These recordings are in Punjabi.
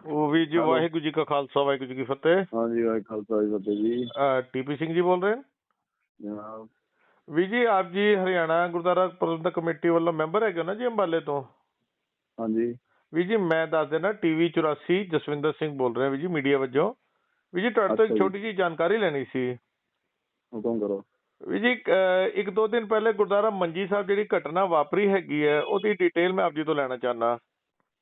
ਉਹ ਵੀ ਜੀ ਹੈਲੋ। ਵਾਹਿਗੁਰੂ ਜੀ ਕਾ ਖਾਲਸਾ ਵਾਹਿਗੁਰੂ ਜੀ ਕੀ ਫਤਿਹ। ਹਾਂਜੀ ਵਾਹਿਗੁਰੂ ਖਾਲਸਾ ਜੀ ਫਤਿਹ ਜੀ। टीपी सिंह जी बोल रहे हैं? ਜਨਾਬ ਵੀ ਜੀ ਆਪ ਜੀ ਹਰਿਆਣਾ ਗੁਰਦੁਆਰਾ ਪ੍ਰਬੰਧਕ ਕਮੇਟੀ ਵੱਲੋਂ ਮੈਂਬਰ ਹੈਗੇ ਹੋ ਨਾ ਜੀ ਅੰਬਾਲੇ ਤੋਂ? ਹਾਂਜੀ ਵੀ ਜੀ ਮੈਂ ਦੱਸ ਦੇਣਾ TV 84 ਜਸਵਿੰਦਰ ਸਿੰਘ ਬੋਲ ਰਿਹਾ ਵੀ ਜੀ ਮੀਡੀਆ ਵੱਜੋਂ। ਵੀ ਜੀ ਤੁਹਾਡੇ ਤੋਂ ਅੱਛਾ ਇੱਕ ਜੀ, ਛੋਟੀ ਜਿਹੀ ਜਾਣਕਾਰੀ ਲੈਣੀ ਸੀ। ਹੁਕਮ ਕਰੋ। ਵੀ ਜੀ ਇੱਕ ਦੋ ਦਿਨ ਪਹਿਲੇ ਗੁਰਦੁਆਰਾ ਮੰਜੀ ਸਾਹਿਬ ਜਿਹੜੀ ਘਟਨਾ ਵਾਪਰੀ ਹੈਗੀ ਹੈ ਉਹਦੀ ਡਿਟੇਲ ਮੈਂ ਆਪ ਜੀ ਤੋਂ ਲੈਣਾ ਚਾਹੁੰਦਾ।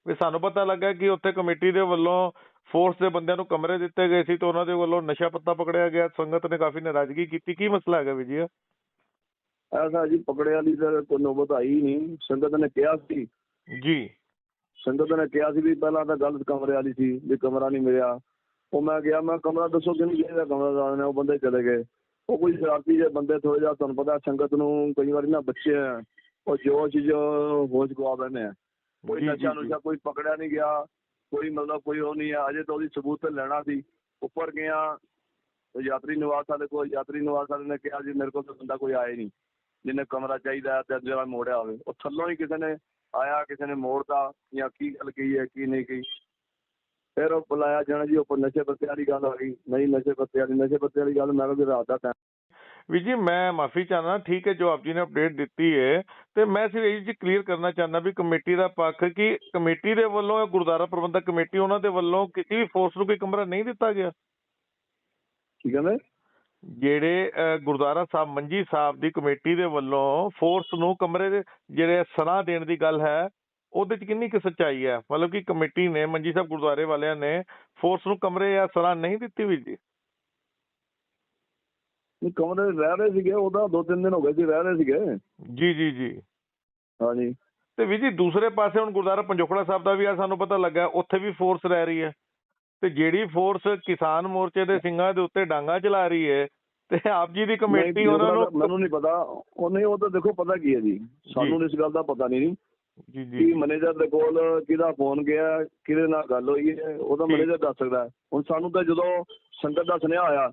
ਵੀ ਸਾਨੂੰ ਪਤਾ ਲੱਗਾ ਕਿ ਉੱਥੇ ਕਮੇਟੀ ਦੇ ਵੱਲੋਂ ਫੋਰਸ ਦੇ ਬੰਦਿਆਂ ਨੂੰ ਕਮਰੇ ਦਿੱਤੇ ਗਏ ਸੀ ਤੇ ਉਹਨਾਂ ਦੇ ਵੱਲੋਂ ਨਸ਼ਾ ਪੱਤਾ ਪਕੜਿਆ ਗਿਆ। ਸੰਗਤ ਨੇ ਕਾਫੀ ਨਾਰਾਜ਼ਗੀ ਕੀਤੀ। ਕੀ ਮਸਲਾ ਹੈਗਾ ਵੀ ਜੀ? ਐਸਾ ਜੀ ਪਕੜਿਆ ਦੀ ਤਾਂ ਕੋਈ ਨੌਬਤ ਆਈ ਨਹੀਂ। ਸੰਗਤ ਨੇ ਕਿਹਾ ਸੀ ਜੀ ਵੀ ਪਹਿਲਾਂ ਤਾਂ ਗੱਲ ਕਮਰੇ ਵਾਲੀ ਸੀ ਵੀ ਕਮਰਾ ਨਹੀਂ ਮਿਲਿਆ। ਉਹ ਮੈਂ ਗਿਆ, ਮੈਂ ਕਮਰਾ ਦੱਸੋ ਕਿਹਨੂੰ ਚਾਹੀਦਾ ਕਮਰਾ, ਨੇ ਉਹ ਬੰਦੇ ਚਲੇ ਗਏ। ਉਹ ਕੋਈ ਸ਼ਰਾਰਤੀ ਜਿਹੇ ਬੰਦੇ ਥੋੜ੍ਹਾ ਜਿਹਾ, ਤੁਹਾਨੂੰ ਪਤਾ ਸੰਗਤ ਨੂੰ ਕਈ ਵਾਰੀ ਨਾ ਬੱਚੇ ਆ ਉਹ ਜੋਸ਼ ਹੋਸ਼ ਗਵਾ ਬੈਠੇ ਆ। ਕੋਈ ਨਸ਼ਾ ਨੁਸ਼ਾ ਕੋਈ ਪਕੜਿਆ ਨਹੀਂ ਗਿਆ, ਕੋਈ ਮਤਲਬ ਕੋਈ ਉਹ ਨਹੀਂ ਆ। ਅਜੇ ਤਾਂ ਉਹਦੀ ਸਬੂਤ ਲੈਣਾ ਸੀ। ਉੱਪਰ ਗਿਆ ਯਾਤਰੀ ਨਿਵਾਸ ਵਾਲੇ ਕੋਲ, ਯਾਤਰੀ ਨਿਵਾਸ ਵਾਲੇ ਨੇ ਕਿਹਾ ਜੀ ਮੇਰੇ ਕੋਲ ਤਾਂ ਬੰਦਾ ਕੋਈ ਆਇਆ ਨਹੀਂ ਜਿਹਨੇ ਕਮਰਾ ਚਾਹੀਦਾ ਤੇ ਜਿਹੜਾ ਮੋੜਿਆ ਹੋਵੇ। ਉਹ ਥੱਲੋਂ ਹੀ ਕਿਸੇ ਨੇ ਆਇਆ, ਕਿਸੇ ਨੇ ਮੋੜਤਾ ਜਾਂ ਕੀ ਗੱਲ ਕਹੀ ਹੈ ਕੀ ਨਹੀਂ ਕਹੀ। ਫਿਰ ਉਹ ਬੁਲਾਇਆ ਜਾਣਾ ਜੀ ਉੱਪਰ ਨਸ਼ੇ ਪੱਤੇ ਵਾਲੀ ਗੱਲ ਆ ਗਈ। ਨਹੀਂ ਨਸ਼ੇ ਪੱਤੇ ਵਾਲੀ ਗੱਲ ਮੈਂ ਕਿਹਾ ਰਾਤ ਦਾ ਟਾਈਮ। ਵੀ ਜੀ ਮੈਂ ਮਾਫੀ ਚਾਹਨਾ, ਠੀਕ ਹੈ ਜੋ ਆਪ ਜੀ ਨੇ ਅਪਡੇਟ ਦਿੱਤੀ ਹੈ ਤੇ ਮੈਂ ਸਿਰਫ ਇਹ ਜੀ ਕਲੀਅਰ ਕਰਨਾ ਚਾਹੁੰਦਾ ਵੀ ਕਮੇਟੀ ਦਾ ਪੱਖ ਕਿ ਕਮੇਟੀ ਦੇ ਵੱਲੋਂ ਗੁਰਦੁਆਰਾ ਪ੍ਰਬੰਧਕ ਕਮੇਟੀ ਉਹਨਾਂ ਦੇ ਵੱਲੋਂ ਕਿਸੇ ਵੀ ਫੋਰਸ ਨੂੰ ਕੋਈ ਕਮਰਾ ਨਹੀਂ ਦਿੱਤਾ ਗਿਆ। ਕੀ ਕਹਿੰਦੇ? ਜਿਹੜੇ ਗੁਰਦੁਆਰਾ ਸਾਹਿਬ ਮੰਜੀ ਸਾਹਿਬ ਦੀ ਕਮੇਟੀ ਦੇ ਵੱਲੋਂ ਫੋਰਸ ਨੂੰ ਕਮਰੇ ਦੇ ਜਿਹੜੇ ਸਲਾਹ ਦੇਣ ਦੀ ਗੱਲ ਹੈ ਉਹਦੇ ਚ ਕਿੰਨੀ ਕੁ ਸੱਚਾਈ ਹੈ? ਮਤਲਬ ਕਿ ਕਮੇਟੀ ਨੇ ਮੰਜੀ ਸਾਹਿਬ ਗੁਰਦੁਆਰੇ ਵਾਲਿਆਂ ਨੇ ਫੋਰਸ ਨੂੰ ਕਮਰੇ ਜਾਂ ਸਲਾਹ ਨਹੀਂ ਦਿੱਤੀ ਵੀ ਜੀ? ਕਮਰੇ ਰਹਿ ਰਹੇ ਸੀਗੇ, ਉਹਦਾ 2-3 ਦਿਨ ਹੋ ਗਏ ਸੀ ਰਹਿ ਰਹੇ ਸੀਗੇ। ਜੀ ਹਾਂਜੀ। ਤੇ ਵੀ ਜੀ ਦੂਸਰੇ ਪਾਸੇ ਹੁਣ ਗੁਰਦੁਆਰਾ ਪੰਜੋਖੜਾ ਸਾਹਿਬ ਦਾ ਵੀ ਆ ਸਾਨੂੰ ਪਤਾ ਲੱਗਾ ਉੱਥੇ ਵੀ ਫੋਰਸ ਰਹਿ ਰਹੀ ਹੈ ਤੇ ਜਿਹੜੀ ਫੋਰਸ ਕਿਸਾਨ ਮੋਰਚੇ ਦੇ ਸਿੰਘਾਂ ਦੇ ਉੱਤੇ ਡਾਂਗਾ ਚਲਾ ਰਹੀ ਹੈ ਤੇ ਆਪ ਜੀ ਦੀ ਕਮੇਟੀ ਉਹਨਾਂ ਨੂੰ ਮੈਨੂੰ ਨਹੀਂ ਪਤਾ। ਉਹ ਨਹੀਂ, ਉਹ ਤਾਂ ਦੇਖੋ ਪਤਾ ਕੀ ਹੈ ਜੀ, ਸਾਨੂੰ ਇਸ ਗੱਲ ਦਾ ਪਤਾ ਨਹੀਂ ਜੀ ਮੈਨੇਜਰ ਦੇ ਕੋਲ ਕਿਹਦਾ ਫੋਨ ਗਿਆ, ਕਿਹਦੇ ਨਾਲ ਗੱਲ ਹੋਈ ਹੈ, ਉਹਦਾ ਮੈਨੇਜਰ ਦੱਸ ਸਕਦਾ। ਹੁਣ ਸਾਨੂੰ ਤਾਂ ਜਦੋਂ ਸੰਗਤ ਦਾ ਸੁਨੇਹਾ ਆਇਆ,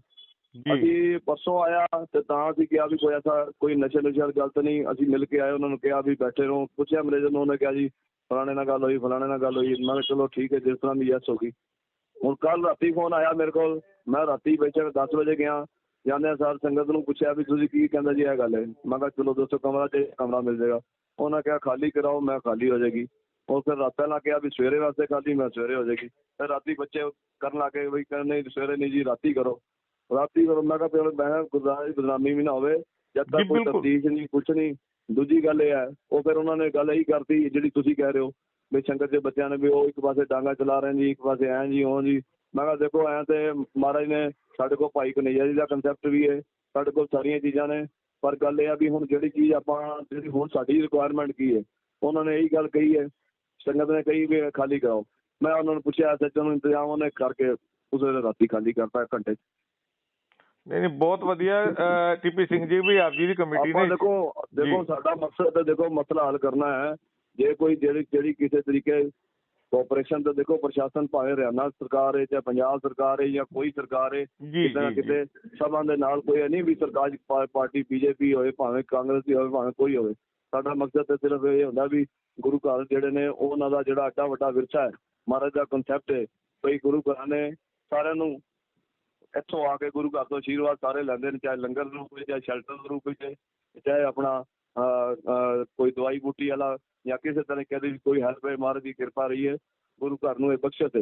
ਅਸੀਂ ਪਰਸੋਂ ਆਇਆ ਤੇ ਤਾਂ ਅਸੀਂ ਕਿਹਾ ਵੀ ਕੋਈ ਐਸਾ ਕੋਈ ਨਸ਼ੇ ਵਾਲੀ ਗੱਲ ਤਾਂ ਨਹੀਂ। ਅਸੀਂ ਮਿਲ ਕੇ ਆਏ, ਉਹਨਾਂ ਨੂੰ ਕਿਹਾ ਵੀ ਬੈਠੇ ਰਹੋ। ਪੁੱਛਿਆ ਮੈਨੇਜਰ ਨੂੰ, ਉਹਨੇ ਕਿਹਾ ਜੀ ਫਲਾਣੇ ਨਾਲ ਗੱਲ ਹੋਈ, ਫਲਾਣੇ ਨਾਲ ਗੱਲ ਹੋਈ। ਮੈਂ ਕਿਹਾ ਚਲੋ ਠੀਕ ਹੈ, ਜਿਸ ਤਰ੍ਹਾਂ ਵੀ ਯੈਸ ਹੋ ਗਈ। ਹੁਣ ਕੱਲ ਰਾਤੀ ਫੋਨ ਆਇਆ ਮੇਰੇ ਕੋਲ, ਮੈਂ ਰਾਤੀ ਬੇਸ਼ੱਕ 10 ਵਜੇ ਗਿਆ, ਜਾਂਦੇ ਸਰ ਸੰਗਤ ਨੂੰ ਪੁੱਛਿਆ ਵੀ ਤੁਸੀਂ ਕੀ ਕਹਿੰਦਾ ਜੀ ਇਹ ਗੱਲ ਹੈ। ਮੈਂ ਕਿਹਾ ਚਲੋ ਦੋਸਤੋ ਕਮਰਾ ਮਿਲ ਜਾਏਗਾ। ਉਹਨਾਂ ਕਿਹਾ ਖਾਲੀ ਕਰਾਓ, ਮੈਂ ਖਾਲੀ ਹੋ ਜਾਏਗੀ। ਉਹ ਫਿਰ ਰਾਤ ਪਹਿਲਾਂ ਕਿਹਾ ਵੀ ਸਵੇਰੇ ਵਾਸਤੇ ਖਾਲੀ, ਮੈਂ ਸਵੇਰੇ ਹੋ ਜਾਏਗੀ। ਫਿਰ ਰਾਤੀ ਬੱਚੇ ਕਰਨ ਲੱਗੇ ਵੀ ਨਹੀਂ ਸਵੇਰੇ ਨਹੀਂ ਜੀ ਰਾਤੀ ਕਰੋ। ਮੈਂ ਕਿਹਾ ਫਿਰ ਮੈਂ ਗੁਰਦੁਆਰੇ ਦੀ ਬਦਨਾਮੀ ਵੀ ਨਾ ਹੋਵੇ ਜਦ ਤੱਕ ਕੋਈ ਤਫਤੀਸ਼ ਨਹੀਂ ਕੁਛ ਨਹੀਂ। ਦੂਜੀ ਗੱਲ ਇਹ ਹੈ, ਉਹ ਫਿਰ ਉਹਨਾਂ ਨੇ ਗੱਲ ਇਹੀ ਕਰਤੀ ਜਿਹੜੀ ਤੁਸੀਂ ਕਹਿ ਰਹੇ ਹੋ ਵੀ ਸੰਗਤ ਦੇ ਬੱਚਿਆਂ ਨੇ ਵੀ ਉਹ ਇੱਕ ਪਾਸੇ ਡਾਂਗਾ ਚਲਾ ਰਹੇ ਜੀ, ਇੱਕ ਪਾਸੇ ਐਂ ਜੀ ਉਹ ਜੀ। ਮੈਂ ਕਿਹਾ ਦੇਖੋ ਐਂ ਤੇ ਮਹਾਰਾਜ ਨੇ ਸਾਡੇ ਕੋਲ ਭਾਈ ਕਨ੍ਹਈਆ ਜੀ ਦਾ ਕੰਸੈਪਟ ਵੀ ਹੈ, ਸਾਡੇ ਕੋਲ ਸਾਰੀਆਂ ਚੀਜ਼ਾਂ ਨੇ। ਪਰ ਗੱਲ ਇਹ ਆ ਵੀ ਹੁਣ ਜਿਹੜੀ ਚੀਜ਼ ਜਿਹੜੀ ਹੁਣ ਸਾਡੀ ਰਿਕੁਆਇਰਮੈਂਟ ਕੀ ਹੈ, ਉਹਨਾਂ ਨੇ ਇਹੀ ਗੱਲ ਕਹੀ ਹੈ, ਸੰਗਤ ਨੇ ਕਹੀ ਵੀ ਖਾਲੀ ਕਰਾਓ। ਮੈਂ ਉਹਨਾਂ ਨੂੰ ਪੁੱਛਿਆ SHO ਨੂੰ, ਇੰਤਜ਼ਾਮ ਉਹਨੇ ਕਰਕੇ ਉਸ ਵੇਲੇ ਰਾਤੀ ਖਾਲੀ ਕਰਤਾ ਘੰਟੇ 'ਚ। ਨਹੀਂ ਬਹੁਤ ਵਧੀਆ TP ਸਿੰਘ ਜੀ ਵੀ ਆਪ ਜੀ ਦੀ ਕਮੇਟੀ ਨੇ ਦੇਖੋ ਸਾਡਾ ਮਕਸਦ ਤਾਂ ਦੇਖੋ ਮਸਲਾ ਹੱਲ ਕਰਨਾ ਹੈ। ਜੇ ਕੋਈ ਜਿਹੜੀ ਕਿਸੇ ਤਰੀਕੇ ਕੋਆਪਰੇਸ਼ਨ ਤਾਂ ਦੇਖੋ ਪ੍ਰਸ਼ਾਸਨ ਭਾਵੇਂ ਹਰਿਆਣਾ ਸਰਕਾਰ ਹੈ ਚਾਹੇ ਪੰਜਾਬ ਸਰਕਾਰ ਹੈ ਜਾਂ ਕੋਈ ਸਰਕਾਰ ਹੈ, ਕਿਤੇ ਨਾ ਕਿਤੇ ਸਭਾਂ ਦੇ ਨਾਲ ਕੋਈ ਨਹੀਂ ਵੀ ਸਰਕਾਰ ਪਾਰਟੀ BJP ਹੋਵੇ ਭਾਵੇਂ ਕਾਂਗਰਸ ਦੀ ਹੋਵੇ ਭਾਵੇਂ ਕੋਈ ਹੋਵੇ। ਸਾਡਾ ਮਕਸਦ ਤਾਂ ਸਿਰਫ ਇਹ ਹੁੰਦਾ ਵੀ ਗੁਰੂ ਘਰ ਜਿਹੜੇ ਨੇ ਉਹਨਾਂ ਦਾ ਜਿਹੜਾ ਐਡਾ ਵੱਡਾ ਵਿਰਸਾ ਹੈ, ਮਹਾਰਾਜ ਦਾ ਕੰਸੈਪਟ ਹੈ ਬਈ ਗੁਰੂ ਘਰਾਂ ਨੇ ਸਾਰਿਆਂ ਨੂੰ ਇੱਥੋਂ ਆ ਕੇ ਗੁਰੂ ਘਰ ਤੋਂ ਆਸ਼ੀਰਵਾਦ ਸਾਰੇ ਲੈਂਦੇ ਨੇ, ਚਾਹੇ ਲੰਗਰ ਦੇ ਰੂਪ ਵਿੱਚ, ਚਾਹੇ ਸ਼ੈਲਟਰ ਦੇ ਰੂਪ ਵਿੱਚ, ਚਾਹੇ ਆਪਣਾ ਕੋਈ ਦਵਾਈ ਬੂਟੀ ਵਾਲਾ ਜਾਂ ਕਿਸੇ ਤਰੀਕੇ ਦੀ ਕੋਈ ਹੈਲਪ ਹੈ। ਮਹਾਰਾਜ ਦੀ ਕਿਰਪਾ ਰਹੀ ਹੈ, ਗੁਰੂ ਘਰ ਨੂੰ ਇਹ ਬਖਸ਼ਿਸ਼ ਹੈ।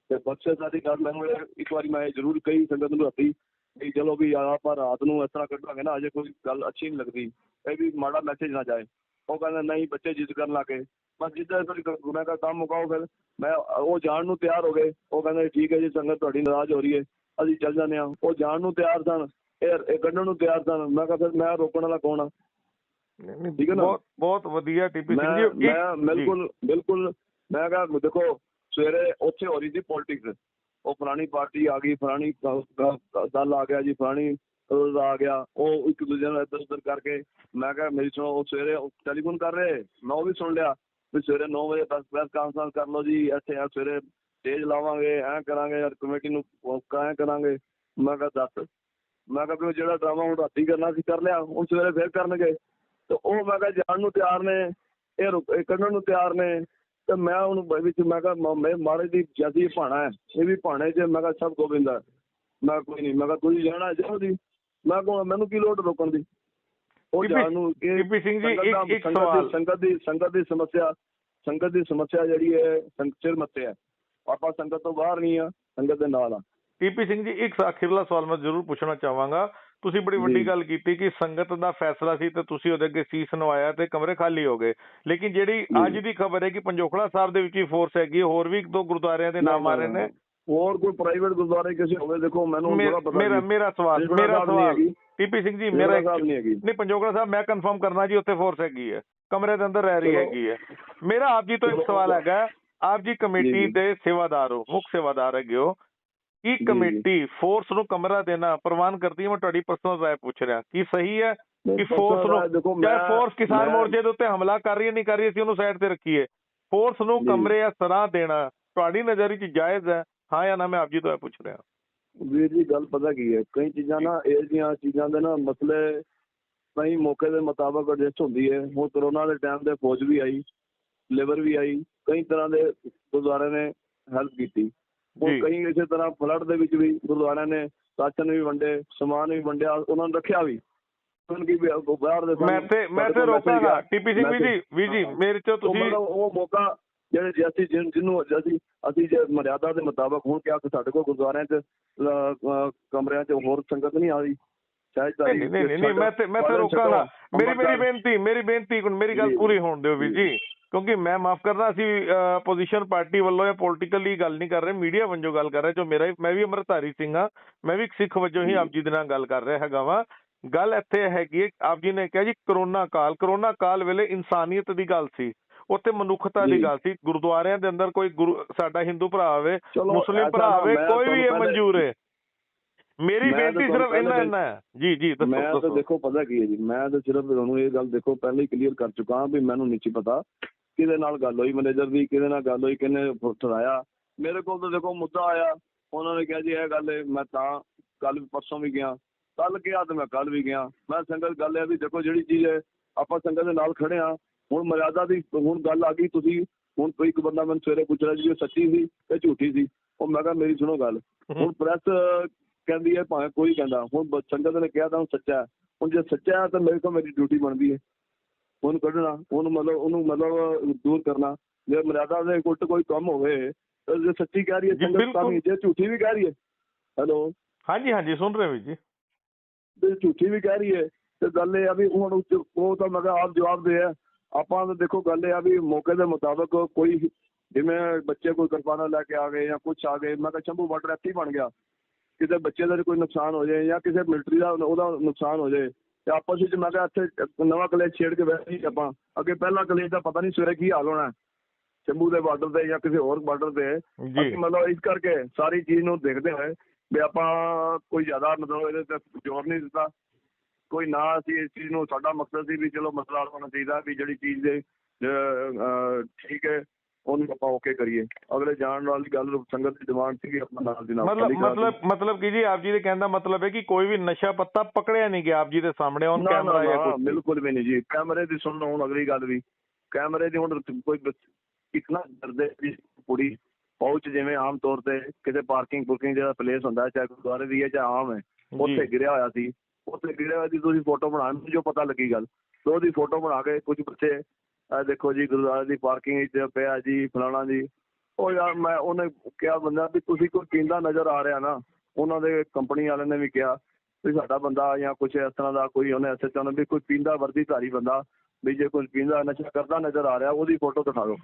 ਤੇ ਬਖਸ਼ਿਸ਼ ਦੀ ਗੱਲ ਮੈਨੂੰ ਇੱਕ ਵਾਰੀ ਮੈਂ ਜ਼ਰੂਰ ਕਹੀ ਸੰਗਤ ਨੂੰ ਰਾਤੀ ਵੀ ਚਲੋ ਵੀ ਆਪਾਂ ਰਾਤ ਨੂੰ ਇਸ ਤਰ੍ਹਾਂ ਕੱਢਾਂਗੇ ਨਾ, ਅਜੇ ਕੋਈ ਗੱਲ ਅੱਛੀ ਨਹੀਂ ਲੱਗਦੀ, ਇਹ ਵੀ ਮਾੜਾ ਮੈਸੇਜ ਨਾ ਜਾਏ। ਉਹ ਕਹਿੰਦੇ ਨਹੀਂ ਬੱਚੇ ਜਿੱਦ ਕਰਨ ਲੱਗੇ, ਬਸ ਜਿੱਦਾਂ ਫਿਰ ਗੁਨਾਹ ਦਾ ਕੰਮ ਮੁਕਾਓ। ਫਿਰ ਮੈਂ ਉਹ ਜਾਣ ਨੂੰ ਤਿਆਰ ਹੋ ਗਏ। ਉਹ ਕਹਿੰਦੇ ਠੀਕ ਹੈ ਜੀ ਸੰਗਤ ਤੁਹਾਡੀ ਨਾਰਾਜ਼ ਹੋ ਰਹੀ ਹੈ, ਅਸੀਂ ਚੱਲ ਜਾਂਦੇ ਹਾਂ। ਉਹ ਜਾਣ ਨੂੰ ਤਿਆਰ ਸਨ, ਇਹ ਕੱਢਣ ਨੂੰ ਤਿਆਰ ਸਨ। ਮੈਂ ਕਿਹਾ ਫਿਰ ਮੈਂ ਰੋਕਣ ਵਾਲਾ ਕੌਣ ਆ? ਠੀਕ ਹੈ ਨਾ। ਬਹੁਤ ਵਧੀਆ TP ਸਿੰਘ ਜੀ। ਮੈਂ ਬਿਲਕੁਲ ਮੈਂ ਕਿਹਾ ਦੇਖੋ ਸਵੇਰੇ ਉੱਥੇ ਹੋ ਰਹੀ ਸੀ ਪੋਲੀਟਿਕਸ, ਉਹ ਫਲਾਣੀ ਪਾਰਟੀ ਆ ਗਈ, ਫਲਾਣੀ ਦਲ ਆ ਗਿਆ ਜੀ, ਫਲਾਣੀ ਆ ਗਿਆ, ਉਹ ਇੱਕ ਦੂਜੇ ਨੂੰ ਇੱਧਰ ਉੱਧਰ ਕਰਕੇ। ਮੈਂ ਕਿਹਾ ਮੇਰੀ ਸੁਣੋ, ਉਹ ਸਵੇਰੇ ਟੈਲੀਫੋਨ ਕਰ ਰਹੇ, ਮੈਂ ਉਹ ਵੀ ਸੁਣ ਲਿਆ ਵੀ ਸਵੇਰੇ 9 ਵਜੇ ਪ੍ਰੈਸ ਕਾਨਫਰੰਸ ਕਰ ਲਓ ਜੀ, ਇੱਥੇ ਸਵੇਰੇ ਸਟੇਜ ਲਾਵਾਂਗੇ, ਐਂ ਕਰਾਂਗੇ ਯਾਰ ਕਮੇਟੀ ਨੂੰ ਐਂ ਕਰਾਂਗੇ। ਮੈਂ ਕਿਹਾ ਦੱਸ, ਮੈਂ ਕਿਹਾ ਵੀ ਜਿਹੜਾ ਡਰਾਮਾ ਹੁਣ ਰਾਤੀ ਕਰਨਾ ਸੀ ਕਰ ਲਿਆ, ਹੁਣ ਸਵੇਰੇ ਫਿਰ ਕਰਨਗੇ। ਤੇ ਉਹ ਮੈਂ ਕਿਹਾ ਜਾਣ ਨੂੰ ਤਿਆਰ ਨੇ, ਇਹ ਕੱਢਣ ਨੂੰ ਤਿਆਰ ਨੇ। ਤੇ ਮੈਂ ਉਹਨੂੰ ਵਿੱਚ ਮੈਂ ਕਿਹਾ ਮਾੜੇ ਦੀ ਜਿਆਦੀ ਭਾਣਾ ਹੈ, ਇਹ ਵੀ ਭਾਣੇ 'ਚ ਮੈਂ ਕਿਹਾ ਸਭ ਗੋਬਿੰਦ ਹੈ। ਮੈਂ ਕੋਈ ਨਹੀਂ, ਮੈਂ ਕਿਹਾ ਤੁਸੀਂ ਜਾਣਾ ਜਾਓ ਜੀ, ਮੈਂ ਕਹਾਂ ਮੈਨੂੰ ਕੀ ਲੋੜ ਰੋਕਣ ਦੀ। ਉਹ ਜਾਣ ਨੂੰ ਟੀਪੀ ਸਿੰਘ ਜੀ ਇੱਕ ਸਵਾਲ, ਸੰਗਤ ਦੀ ਸਮੱਸਿਆ ਜਿਹੜੀ ਹੈ ਸਿਰ ਮੱਥੇ ਹੈ। ਆਪਾਂ ਸੰਗਤ ਤੋਂ ਬਾਹਰ ਨਹੀਂ ਆ, ਸੰਗਤ ਦੇ ਨਾਲ ਆ। ਟੀਪੀ ਸਿੰਘ ਜੀ ਇੱਕ ਆਖਿਰਲਾ ਸਵਾਲ ਮੈਂ ਜ਼ਰੂਰ ਪੁੱਛਣਾ ਚਾਹਾਂਗਾ। ਤੁਸੀਂ ਬੜੀ ਵੱਡੀ ਗੱਲ ਕੀਤੀ ਕਿ ਸੰਗਤ ਦਾ ਫੈਸਲਾ ਸੀ ਤੇ ਤੁਸੀਂ ਉਹਦੇ ਅੱਗੇ ਸੀਸ ਨਵਾਇਆ ਤੇ ਕਮਰੇ ਖਾਲੀ ਹੋ ਗਏ, ਲੇਕਿਨ ਜਿਹੜੀ ਅੱਜ ਦੀ ਖਬਰ ਹੈ ਕਿ ਪੰਜੋਖੜਾ ਸਾਹਿਬ ਦੇ ਵਿੱਚ ਵੀ ਫੋਰਸ ਹੈਗੀ, ਹੋਰ ਵੀ 1-2 ਗੁਰਦੁਆਰਿਆਂ ਦੇ ਨਾਮ ਆ ਰਹੇ ਨੇ। ਹੋਰ ਕੋਈ ਪ੍ਰਾਈਵੇਟ ਗੁਰਦੁਆਰੇ ਕਿਸੇ ਹੋਵੇ, ਦੇਖੋ ਮੈਨੂੰ ਥੋੜਾ ਪਤਾ ਮੇਰਾ ਸਵਾਲ ਟੀਪੀ ਸਿੰਘ ਜੀ ਮੇਰਾ ਨਹੀਂ, ਪੰਜੋਖੜਾ ਸਾਹਿਬ ਮੈਂ ਕਨਫਰਮ ਕਰਨਾ ਜੀ ਉੱਥੇ ਫੋਰਸ ਹੈਗੀ ਹੈ, ਕਮਰੇ ਦੇ ਅੰਦਰ ਰਹਿ ਰਹੀ ਹੈਗੀ ਹੈ। ਮੇਰਾ ਆਪ ਜੀ ਤੋਂ ਇੱਕ ਸਵਾਲ ਹੈਗਾ, ਆਪ ਜੀ ਕਮੇਟੀ ਦੇ ਸੇਵਾਦਾਰ ਹੋ, ਮੁੱਖ ਸੇਵਾਦਾਰ ਹੈਗੇ ਹੋ, ਕੀ ਕਮੇਟੀ ਫੋਰਸ ਨੂੰ ਕਮਰਾ ਦੇਣਾ ਪ੍ਰਵਾਨ ਕਰਦੀ ਹੈ? ਮੈਂ ਤੁਹਾਡੀ ਪਰਸਨਲ ਰਾਏ ਪੁੱਛ ਰਿਹਾ, ਕੀ ਸਹੀ ਹੈ ਕਿ ਫੋਰਸ ਨੂੰ, ਚਾਹੇ ਫੋਰਸ ਕਿਸਾਨ ਮੋਰਚੇ ਦੇ ਉੱਤੇ ਹਮਲਾ ਕਰ ਰਹੀ ਹੈ ਨਹੀਂ ਕਰ ਰਹੀ, ਅਸੀਂ ਉਹਨੂੰ ਸਾਈਡ ਤੇ ਰੱਖੀਏ, ਫੋਰਸ ਨੂੰ ਕਮਰੇ ਜਾਂ ਸਰਾਹ ਦੇਣਾ ਤੁਹਾਡੀ ਨਜ਼ਰ ਵਿੱਚ ਜਾਇਜ਼ ਹੈ, ਹਾਂ ਜਾਂ ਨਾ? ਮੈਂ ਆਪ ਜੀ ਤੋਂ ਇਹ ਪੁੱਛ ਰਿਹਾ। ਵੀਰ ਜੀ ਗੱਲ ਪਤਾ ਕੀ ਹੈ, ਕਈ ਚੀਜ਼ਾਂ ਨਾ ਇਹ ਜਿਹੀਆਂ ਚੀਜ਼ਾਂ ਦੇ ਨਾ ਮਸਲੇ ਕਈ ਮੌਕੇ ਦੇ ਮੁਤਾਬਕ ਐਡਜਸਟ ਹੁੰਦੀ ਹੈ। ਹੁਣ ਕਰੋਨਾ ਦੇ ਟਾਈਮ ਤੇ ਫੌਜ ਵੀ ਆਈ, ਲੇਬਰ ਵੀ ਆਈ, ਕਈ ਤਰ੍ਹਾਂ ਦੇ ਗੁਰਦੁਆਰਿਆਂ ਨੇ ਹੈਲਪ ਕੀਤੀ। ਹੁਣ ਕਈ ਇਸੇ ਤਰ੍ਹਾਂ ਫਲੱਡ ਦੇ ਵਿੱਚ ਵੀ ਗੁਰਦੁਆਰਿਆਂ ਨੇ ਰਾਸ਼ਨ ਵੀ ਵੰਡੇ, ਸਮਾਨ ਵੀ ਵੰਡਿਆ, ਉਹਨਾਂ ਨੂੰ ਰੱਖਿਆ ਵੀ। ਮੈਂ ਤੇ ਰੋਕਾਂਗਾ ਟੀਪੀ ਸਿੰਘ ਜੀ ਮੇਰੇ ਤੋਂ ਤੁਸੀਂ ਉਹ ਮੌਕਾ ਜਿਹੜੇ ਜਿਹਨੂੰ ਅਸੀਂ ਜੇ ਮਰਿਆਦਾ ਦੇ ਮੁਤਾਬਕ ਹੁਣ ਕਿਹਾ ਕਿ ਸਾਡੇ ਕੋਲ ਗੁਰਦੁਆਰਿਆਂ 'ਚ ਕਮਰਿਆਂ 'ਚ ਹੋਰ ਸੰਗਤ ਨਹੀਂ ਆ ਰਹੀ, ਨਹੀਂ ਮੈਂ ਤੇ ਰੋਕਾਂਗਾ। ਮੇਰੀ ਬੇਨਤੀ ਮੇਰੀ ਗੱਲ ਪੂਰੀ ਹੋਣ ਦਿਓ ਵੀਰ ਜੀ, ਕਿਉਂਕਿ ਮੈਂ ਮਾਫ ਕਰਨਾ ਅਸੀਂ ਆਪੋਜੀਸ਼ਨ ਪਾਰਟੀ ਵੱਲੋਂ ਜਾਂ ਪੋਲੀਟੀਕਲੀ ਗੱਲ ਨਹੀਂ ਕਰ ਰਹੇ, ਮੀਡੀਆ ਵਜੋਂ ਗੱਲ ਕਰ ਰਹੇ। ਜੋ ਮੈਂ ਵੀ ਅੰਮ੍ਰਿਤਧਾਰੀ ਸਿੰਘ ਹਾਂ, ਮੈਂ ਵੀ ਇੱਕ ਸਿੱਖ ਵਜੋਂ ਹੀ ਆਪ ਜੀ ਦੇ ਨਾਲ ਗੱਲ ਕਰ ਰਿਹਾ ਹੈਗਾ ਵਾ। ਗੱਲ ਇੱਥੇ ਹੈਗੀ ਹੈ, ਆਪ ਜੀ ਨੇ ਕਿਹਾ ਜੀ ਕਰੋਨਾ ਕਾਲ ਵੇਲੇ ਇਨਸਾਨੀਅਤ ਦੀ ਗੱਲ ਸੀ, ਉੱਥੇ ਮਨੁੱਖਤਾ ਦੀ ਗੱਲ ਸੀ। ਗੁਰਦੁਆਰਿਆਂ ਦੇ ਅੰਦਰ ਕੋਈ ਸਾਡਾ ਹਿੰਦੂ ਭਰਾ ਹੋਵੇ, ਮੁਸਲਿਮ ਭਰਾ ਹੋਵੇ, ਕੋਈ ਵੀ ਇਹ ਮਨਜ਼ੂਰ ਹੈ। ਮੇਰੀ ਬੇਨਤੀ ਸਿਰਫ ਇੰਨਾ ਹੈ ਜੀ ਮੈਂ ਤਾਂ ਦੇਖੋ ਪਤਾ ਕੀ ਹੈ ਜੀ, ਮੈਂ ਤਾਂ ਸਿਰਫ ਤੁਹਾਨੂੰ ਇਹ ਗੱਲ ਦੇਖੋ ਪਹਿਲਾਂ ਹੀ ਕਲੀਅਰ ਕਰ ਚੁੱਕਾ ਵੀ ਮੈਨੂੰ ਨਹੀਂ ਪਤਾ ਕਿਹਦੇ ਨਾਲ ਗੱਲ ਹੋਈ ਮੈਨੇਜਰ ਦੀ, ਕਿਹਦੇ ਨਾਲ ਗੱਲ ਹੋਈ, ਕਿਹਨੇ ਫੜਾਇਆ। ਮੇਰੇ ਕੋਲ ਤਾਂ ਦੇਖੋ ਮੁੱਦਾ ਆਇਆ, ਉਹਨਾਂ ਨੇ ਕਿਹਾ ਜੀ ਇਹ ਗੱਲ ਹੈ, ਮੈਂ ਤਾਂ ਕੱਲ ਪਰਸੋਂ ਵੀ ਗਿਆ, ਕੱਲ ਗਿਆ ਤੇ ਮੈਂ ਕੱਲ ਵੀ ਗਿਆ। ਮੈਂ ਸੰਗਤ ਗੱਲ ਹੈ ਵੀ ਦੇਖੋ ਜਿਹੜੀ ਚੀਜ਼ ਹੈ ਆਪਾਂ ਸੰਗਤ ਦੇ ਨਾਲ ਖੜੇ ਹਾਂ। ਹੁਣ ਮਰਿਆਦਾ ਦੀ ਹੁਣ ਗੱਲ ਆ ਗਈ, ਤੁਸੀਂ ਹੁਣ ਕੋਈ ਇੱਕ ਬੰਦਾ ਮੈਨੂੰ ਸਵੇਰੇ ਪੁੱਛ ਰਿਹਾ ਜੀ ਇਹ ਸੱਚੀ ਸੀ ਤੇ ਝੂਠੀ ਸੀ। ਉਹ ਮੈਂ ਕਿਹਾ ਮੇਰੀ ਸੁਣੋ ਗੱਲ, ਹੁਣ ਪ੍ਰੈਸ ਕਹਿੰਦੀ ਹੈ ਭਾਵੇਂ ਕੋਈ ਕਹਿੰਦਾ, ਹੁਣ ਸੰਗਤ ਨੇ ਕਿਹਾ ਤਾਂ ਸੱਚਾ ਹੈ। ਹੁਣ ਜੇ ਸੱਚਾ ਹੈ ਤਾਂ ਮੇਰੇ ਕੋਲ ਮੇਰੀ ਡਿਊਟੀ ਬਣਦੀ ਹੈ ਉਹਨੂੰ ਕੱਢਣਾ, ਉਹਨੂੰ ਮਤਲਬ ਦੂਰ ਕਰਨਾ। ਜੇ ਮਰਿਆਦਾ ਦੇ ਉਲਟ ਕੋਈ ਕੰਮ ਹੋਵੇ, ਜੇ ਸੱਚੀ ਕਹਿ ਰਹੀ ਹੈ ਸੰਗਤ ਤਾਂ ਵੀ, ਜੇ ਝੂਠੀ ਵੀ ਕਹਿ ਰਹੀ ਹੈ। ਹੈਲੋ ਹਾਂਜੀ ਸੁਣ ਰਹੇ ਵੀ ਜੀ, ਜੇ ਝੂਠੀ ਵੀ ਕਹਿ ਰਹੀ ਹੈ ਤੇ ਗੱਲ ਇਹ ਆ ਵੀ ਹੁਣ ਉਹ ਤਾਂ ਮੈਂ ਕਿਹਾ ਆਪ ਜਵਾਬ ਦੇ ਆ। ਆਪਾਂ ਤਾਂ ਦੇਖੋ ਗੱਲ ਇਹ ਆ ਵੀ ਮੌਕੇ ਦੇ ਮੁਤਾਬਕ ਕੋਈ ਜਿਵੇਂ ਬੱਚੇ ਕੋਈ ਕਿਰਪਾਨਾਂ ਲੈ ਕੇ ਆ ਗਏ ਜਾਂ ਕੁਛ ਆ ਗਏ, ਮੈਂ ਕਿਹਾ ਸ਼ੰਭੂ ਬਾਰਡਰ ਇੱਥੇ ਹੀ ਬਣ ਗਿਆ, ਕਿਸੇ ਬੱਚੇ ਦਾ ਕੋਈ ਨੁਕਸਾਨ ਹੋ ਜਾਏ ਜਾਂ ਕਿਸੇ ਮਿਲਟਰੀ ਦਾ ਉਹਦਾ ਨੁਕਸਾਨ ਹੋ ਜਾਏ ਤੇ ਆਪਸ ਵਿੱਚ ਮੈਂ ਕਿਹਾ ਇੱਥੇ ਨਵਾਂ ਕਲੇਸ਼ ਛੇੜ ਕੇ ਬੈਠ ਨਹੀਂ ਆਪਾਂ। ਅੱਗੇ ਪਹਿਲਾ ਕਲੇਸ਼ ਦਾ ਪਤਾ ਨਹੀਂ ਸਵੇਰੇ ਕੀ ਹਾਲ ਹੋਣਾ ਸ਼ੰਭੂ ਦੇ ਬਾਰਡਰ ਤੇ ਜਾਂ ਕਿਸੇ ਹੋਰ ਬਾਰਡਰ ਤੇ। ਅਸੀਂ ਮਤਲਬ ਇਸ ਕਰਕੇ ਸਾਰੀ ਚੀਜ਼ ਨੂੰ ਦੇਖਦੇ ਹੋਏ ਵੀ ਆਪਾਂ ਕੋਈ ਜ਼ਿਆਦਾ ਮਤਲਬ ਇਹਦੇ ਤੇ ਜ਼ੋਰ ਨਹੀਂ ਦਿੱਤਾ ਕੋਈ ਨਾ। ਅਸੀਂ ਇਸ ਚੀਜ਼ ਨੂੰ, ਸਾਡਾ ਮਕਸਦ ਸੀ ਵੀ ਚਲੋ ਮਸਲਾ ਹੱਲ ਹੋਣਾ ਚਾਹੀਦਾ, ਵੀ ਜਿਹੜੀ ਚੀਜ਼ ਦੇ ਠੀਕ ਹੈ ਉਹਨੂੰ ਆਪਾਂ ਓਕੇ ਕਰੀਏ। ਅਗਲੇ ਜਾਣ ਵਾਲੀ ਗੱਲ ਸੰਗਤ ਦੀ ਡਿਮਾਂਡ ਸੀਗੀ ਆਪਣਾ ਨਾਲ ਦੀ ਨਾਲ। ਮਤਲਬ ਕਿ ਜੀ ਆਪ ਜੀ ਦੇ ਕਹਿਣ ਦਾ ਮਤਲਬ ਹੈ ਕਿ ਕੋਈ ਵੀ ਨਸ਼ਾ ਪੱਤਾ ਪਕੜਿਆ ਨਹੀਂ ਗਿਆ ਆਪ ਜੀ ਦੇ ਸਾਹਮਣੇ ਔਨ ਕੈਮਰਾ ਜਾਂ ਕੁਝ? ਬਿਲਕੁਲ ਵੀ ਨਹੀਂ ਜੀ। ਕੈਮਰੇ ਦੀ ਸੁਣ ਲਓ ਹੁਣ ਅਗਲੀ ਗੱਲ ਵੀ, ਕੈਮਰੇ ਦੀ ਹੁਣ ਕੋਈ ਕਿਤਨਾ ਡਰਦੇ ਜੀ ਕੁੜੀ ਪਹੁੰਚ, ਜਿਵੇਂ ਆਮ ਤੌਰ ਤੇ ਕਿਸੇ ਪਾਰਕਿੰਗ ਜਿਹੜਾ ਪਲੇਸ ਹੁੰਦਾ ਚਾਹੇ ਗੁਰਦੁਆਰੇ ਦੀ ਹੈ ਚਾਹੇ ਆਮ ਹੈ, ਉੱਥੇ ਗਿਰਿਆ ਹੋਇਆ ਸੀ। ਉੱਥੇ ਗਿਰਿਆ ਹੋਇਆ ਸੀ, ਤੁਸੀਂ ਫੋਟੋ ਬਣਾ ਜੋ ਪਤਾ ਲੱਗੀ ਗੱਲ ਤੇ ਉਹਦੀ ਫੋਟੋ ਬਣਾ ਕੇ ਕੁਝ ਬੱਚੇ ਦੇਖੋ ਜੀ ਗੁਰਦੁਆਰੇ ਦੀ ਪਾਰਕਿੰਗ ਵਿੱਚ ਪਿਆ ਜੀ ਫਲਾਣਾ ਜੀ। ਉਹ ਯਾਰ ਮੈਂ ਉਹਨੇ ਕਿਹਾ ਬੰਦਾ ਵੀ ਤੁਸੀਂ ਕੋਈ ਪੀਂਦਾ ਨਜ਼ਰ ਆ ਰਿਹਾ ਨਾ, ਉਹਨਾਂ ਦੇ ਕੰਪਨੀ ਵਾਲਿਆਂ ਨੇ ਵੀ ਕਿਹਾ ਵੀ ਸਾਡਾ ਬੰਦਾ ਜਾਂ ਕੁਛ ਇਸ ਤਰ੍ਹਾਂ ਦਾ ਕੋਈ ਉਹਨੇ ਐਸੇ ਚਾਹੁੰਦਾ ਵੀ ਕੋਈ ਪੀਂਦਾ ਵਰਦੀਧਾਰੀ ਬੰਦਾ ਵੀ ਜੇ ਕੋਈ ਪੀਂਦਾ ਨਸ਼ਾ ਕਰਦਾ ਨਜ਼ਰ ਆ ਰਿਹਾ ਉਹਦੀ ਫੋਟੋ ਦਿਖਾ ਦਿਓ।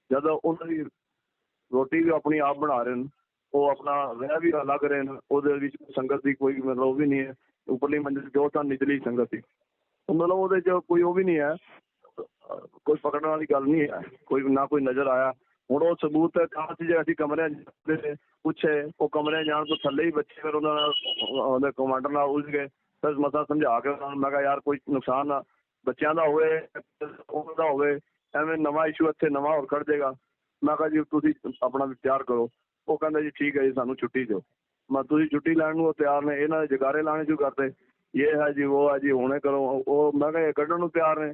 ਜਦੋਂ ਉਹਨਾਂ ਦੀ ਰੋਟੀ ਵੀ ਆਪਣੀ ਆਪ ਬਣਾ ਰਹੇ ਨੇ, ਉਹ ਆਪਣਾ ਰਹਿ ਵੀ ਅਲੱਗ ਰਹੇ ਨੇ, ਉਹਦੇ ਵਿੱਚ ਸੰਗਤ ਦੀ ਕੋਈ ਮਤਲਬ ਉਹ ਵੀ ਨਹੀਂ ਹੈ। ਉੱਪਰਲੀ ਮੰਜ਼ਿਲ ਜੋ ਤਾਂ ਨਿਚਲੀ ਸੰਗਤ ਸੀ, ਮਤਲਬ ਉਹਦੇ 'ਚ ਕੋਈ ਉਹ ਵੀ ਨਹੀਂ ਹੈ, ਕੋਈ ਪਕੜਨ ਵਾਲੀ ਗੱਲ ਨਹੀਂ ਹੈ, ਕੋਈ ਨਾ ਕੋਈ ਨਜ਼ਰ ਆਇਆ। ਹੁਣ ਉਹ ਸਬੂਤ ਖਾਸ ਜੇ ਅਸੀਂ ਕਮਰਿਆਂ ਪੁੱਛੇ, ਉਹ ਕਮਰਿਆਂ ਜਾਣ ਤੋਂ ਥੱਲੇ ਹੀ ਬੱਚੇ ਫਿਰ ਉਹਨਾਂ ਨਾਲ ਉਹਦੇ ਕਮਾਂਡਰ ਨਾਲ ਉਲਝ ਗਏ। ਫਿਰ ਮਸਾ ਸਮਝਾ ਕੇ ਉਹਨਾਂ ਨੂੰ ਮੈਂ ਕਿਹਾ ਯਾਰ ਕੋਈ ਨੁਕਸਾਨ ਨਾ ਬੱਚਿਆਂ ਦਾ ਹੋਵੇ ਉਹਨਾਂ ਦਾ ਹੋਵੇ, ਐਵੇਂ ਨਵਾਂ ਇਸ਼ੂ ਇੱਥੇ ਨਵਾਂ ਹੋਰ ਖੜ ਜਾਏਗਾ। ਮੈਂ ਕਿਹਾ ਜੀ ਤੁਸੀਂ ਆਪਣਾ ਵਿਚਾਰ ਕਰੋ। ਉਹ ਕਹਿੰਦਾ ਜੀ ਠੀਕ ਹੈ ਜੀ ਸਾਨੂੰ ਛੁੱਟੀ ਦਿਓ। ਮੈਂ ਤੁਸੀਂ ਛੁੱਟੀ ਲੈਣ ਨੂੰ ਤਿਆਰ ਨੇ, ਇਹਨਾਂ ਦੇ ਜਗਾਰੇ ਲਾਣੇ ਸ਼ੁਰੂ ਕਰਦੇ, ਇਹ ਹੈ ਜੀ ਉਹ ਹੈ ਜੀ ਹੁਣੇ ਕਰੋ। ਉਹ ਮੈਂ ਕਿਹਾ ਇਹ ਕੱਢਣ ਨੂੰ ਤਿਆਰ ਨੇ।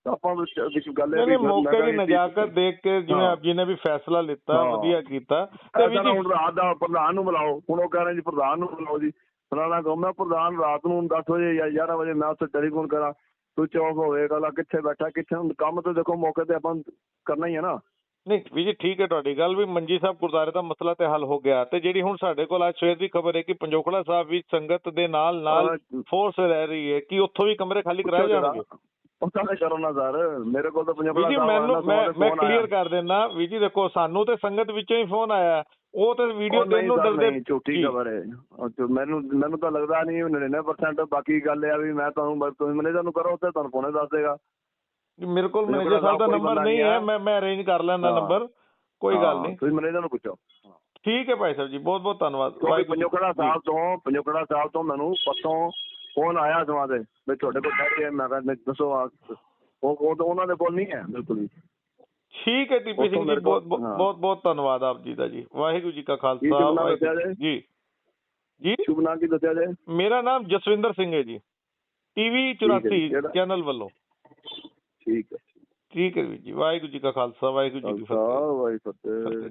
ਤਾਂ ਆਪਾਂ ਵਿੱਚ ਗੱਲ ਨਹੀਂ ਇਹ ਨਹੀਂ, ਵੀ ਮੌਕੇ ਦੀ ਨਜ਼ਾਕਤ ਦੇਖ ਕੇ ਜਿਵੇਂ ਆਪ ਜੀ ਨੇ ਵੀ ਫੈਸਲਾ ਲਿੱਤਾ, ਵਧੀਆ ਕੀਤਾ। ਤੇ ਵੀ ਜੀ ਹੁਣ ਰਾਤ ਦਾ ਪ੍ਰਧਾਨ ਨੂੰ ਬੁਲਾਓ, ਹੁਣ ਉਹ ਕਹਿ ਰਹੇ ਜੀ ਪ੍ਰਧਾਨ ਨੂੰ ਬੁਲਾਓ ਜੀ, ਫਲਾਣਾ ਕਹੋ। ਮੈਂ ਪ੍ਰਧਾਨ ਰਾਤ ਨੂੰ 10 ਵਜੇ ਜਾਂ 11 ਵਜੇ ਮੈਂ ਉੱਥੇ ਟੈਲੀਫੋਨ ਕਰਾਂ, ਸਵਿਚ ਆਫ ਹੋਵੇ, ਕਹਿੰਦਾ ਕਿੱਥੇ ਬੈਠਾ ਕਿੱਥੇ, ਹੁਣ ਕੰਮ ਤਾਂ ਦੇਖੋ ਮੌਕੇ ਤੇ ਆਪਾਂ ਕਰਨਾ ਹੀ ਹੈ ਨਾ। ਨਹੀਂ ਵੀ ਜੀ ਠੀਕ ਹੈ ਤੁਹਾਡੀ ਗੱਲ ਵੀ, ਮੰਜੀ ਸਾਹਿਬ ਗੁਰਦੁਆਰੇ ਦਾ ਮਸਲਾ ਤੇ ਹੱਲ ਹੋ ਗਿਆ। ਤੇ ਜਿਹੜੀ ਹੁਣ ਸਾਡੇ ਕੋਲ ਅੱਜ ਸਵੇਰ ਦੀ ਖਬਰ ਹੈ ਕਿ ਪੰਜੋਖੜਾ ਸਾਹਿਬ ਵੀ ਸੰਗਤ ਦੇ ਨਾਲ ਨਾਲ ਫੋਰਸ ਰਹਿ ਰਹੀ ਹੈ, ਕਿ ਉੱਥੋਂ ਵੀ ਕਮਰੇ ਖਾਲੀ ਕਰਾਏ ਜਾਣਗੇ? ਪਤਾ ਨਹੀਂ ਕਰੋ ਨਾ ਸਰ, ਮੇਰੇ ਕੋਲ ਤਾਂ ਪੰਜੋਖੜਾ ਜੀ ਮੈਂ ਕਲੀਅਰ ਕਰ ਦਿੰਦਾ ਵੀ ਜੀ, ਦੇਖੋ ਸਾਨੂੰ ਤੇ ਸੰਗਤ ਵਿੱਚੋਂ ਹੀ ਫੋਨ ਆਇਆ, ਉਹ ਤੇ ਵੀਡੀਓ ਦੇਣ ਨੂੰ ਡਰਦੇ। ਝੂਠੀ ਖਬਰ ਹੈ, ਮੈਨੂੰ ਤਾਂ ਲੱਗਦਾ ਨਹੀਂ 99%। ਬਾਕੀ ਗੱਲ ਇਹ ਆ ਵੀ ਮੈਂ ਤੁਸੀਂ ਮੈਨੇਜਰ ਨੂੰ ਕਰੋ ਤੇ ਤੁਹਾਨੂੰ ਫੋਨੇ ਦੱਸ ਦੇਗਾ। ਮੇਰੇ ਕੋਲ ਮੈਨੇਜਰ ਸਾਹਿਬ ਦਾ ਨੰਬਰ ਨਹੀਂ ਹੈ, ਮੈਂ ਅਰੇਂਜ ਕਰ ਲੈਂਦਾ ਨੰਬਰ, ਕੋਈ ਗੱਲ ਨਹੀਂ। ਤੁਸੀਂ ਮੈਨੇਜਰ ਨੂੰ ਪੁੱਛੋ। ਠੀਕ ਹੈ ਭਾਈ ਸਾਹਿਬ ਜੀ, ਬਹੁਤ ਬਹੁਤ ਧੰਨਵਾਦ। ਪੰਜੋਖੜਾ ਸਾਹਿਬ ਤੋਂ ਮੈਨੂੰ ਪਰਸੋਂ ਫੋਨ ਆਇਆ ਸਮਾਂ ਦੇ ਵੀ ਤੁਹਾਡੇ ਕੋਲ ਬੈਠੇ, ਮੈਂ ਕਿਹਾ ਦੱਸੋ। ਉਹ ਉਹਨਾਂ ਦੇ ਕੋਲ ਨਹੀਂ ਹੈ ਬਿਲਕੁਲ ਵੀ। ਠੀਕ ਹੈ ਟੀਪੀ ਸਿੰਘ ਜੀ, ਬਹੁਤ ਬਹੁਤ ਧੰਨਵਾਦ ਆਪ ਜੀ ਦਾ ਜੀ। ਵਾਹਿਗੁਰੂ ਜੀ ਕਾ ਖਾਲਸਾ। ਜੀ ਜੀ, ਸ਼ੁਭ ਨਾਮ ਕੀ ਦੱਸਿਆ ਜਾਏ? ਮੇਰਾ ਨਾਮ ਜਸਵਿੰਦਰ ਸਿੰਘ ਹੈ ਜੀ, TV 84 ਚੈਨਲ ਵੱਲੋਂ। ਠੀਕ ਹੈ ਠੀਕ ਹੈ ਜੀ, ਵਾਹਿਗੁਰੂ ਜੀ ਕਾ ਖਾਲਸਾ, ਵਾਹਿਗੁਰੂ ਜੀ ਕੀ ਫਤਿਹ।